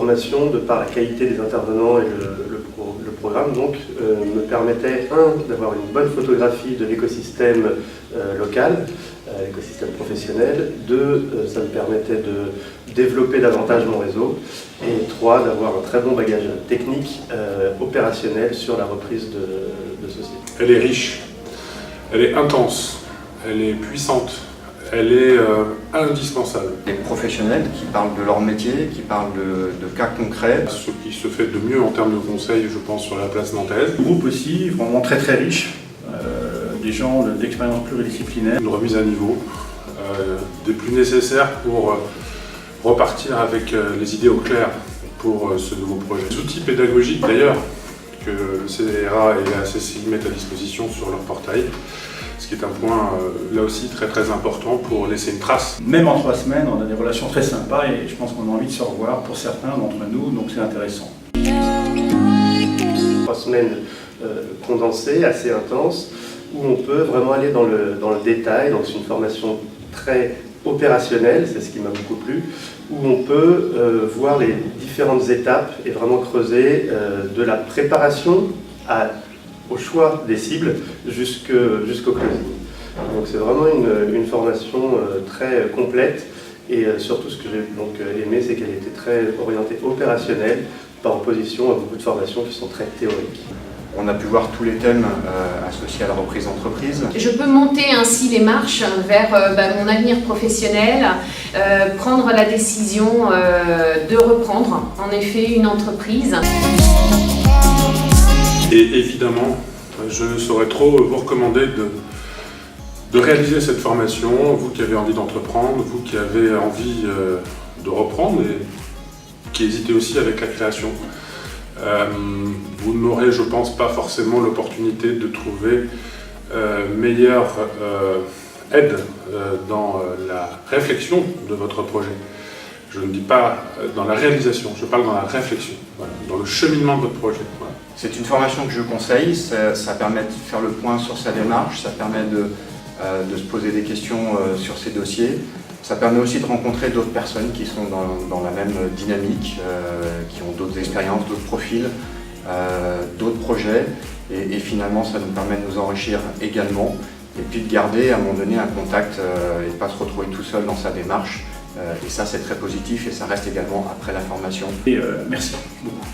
formation, de par la qualité des intervenants et le programme, donc, me permettait, d'avoir une bonne photographie de l'écosystème local, l'écosystème professionnel, ça me permettait de développer davantage mon réseau, et 3, d'avoir un très bon bagage technique, opérationnel sur la reprise de société. Elle est riche, elle est intense, elle est puissante. Elle est indispensable. Des professionnels qui parlent de leur métier, qui parlent de cas concrets. Ce qui se fait de mieux en termes de conseils, je pense, sur la place nantaise. Le groupe aussi, vraiment très très riche. Des gens d'expérience pluridisciplinaire. Une remise à niveau, des plus nécessaires pour repartir avec les idées au clair pour ce nouveau projet. Les outils pédagogiques d'ailleurs que le CDRA et la CCI mettent à disposition sur leur portail. Ce qui est un point, là aussi, très très important pour laisser une trace. Même en 3 semaines, on a des relations très sympas et je pense qu'on a envie de se revoir pour certains d'entre nous, donc c'est intéressant. 3 semaines condensées, assez intenses, où on peut vraiment aller dans le détail, donc c'est une formation très opérationnelle, c'est ce qui m'a beaucoup plu, où on peut voir les différentes étapes et vraiment creuser de la préparation au choix des cibles jusqu'au closing. Donc c'est vraiment une formation très complète, et surtout ce que j'ai donc aimé, c'est qu'elle était très orientée opérationnelle par opposition à beaucoup de formations qui sont très théoriques. On a pu voir tous les thèmes associés à la reprise d'entreprise. Je peux monter ainsi les marches vers mon avenir professionnel, prendre la décision de reprendre en effet une entreprise. Et évidemment, je ne saurais trop vous recommander de réaliser cette formation, vous qui avez envie d'entreprendre, vous qui avez envie de reprendre et qui hésitez aussi avec la création. Vous n'aurez, je pense, pas forcément l'opportunité de trouver meilleure aide dans la réflexion de votre projet. Je ne dis pas dans la réalisation, je parle dans la réflexion, voilà, dans le cheminement de votre projet. Voilà. C'est une formation que je conseille, ça permet de faire le point sur sa démarche, ça permet de se poser des questions sur ses dossiers. Ça permet aussi de rencontrer d'autres personnes qui sont dans la même dynamique, qui ont d'autres expériences, d'autres profils, d'autres projets. Et finalement, ça nous permet de nous enrichir également. Et puis de garder à un moment donné un contact et de ne pas se retrouver tout seul dans sa démarche. Et ça, c'est très positif et ça reste également après la formation. Et merci beaucoup.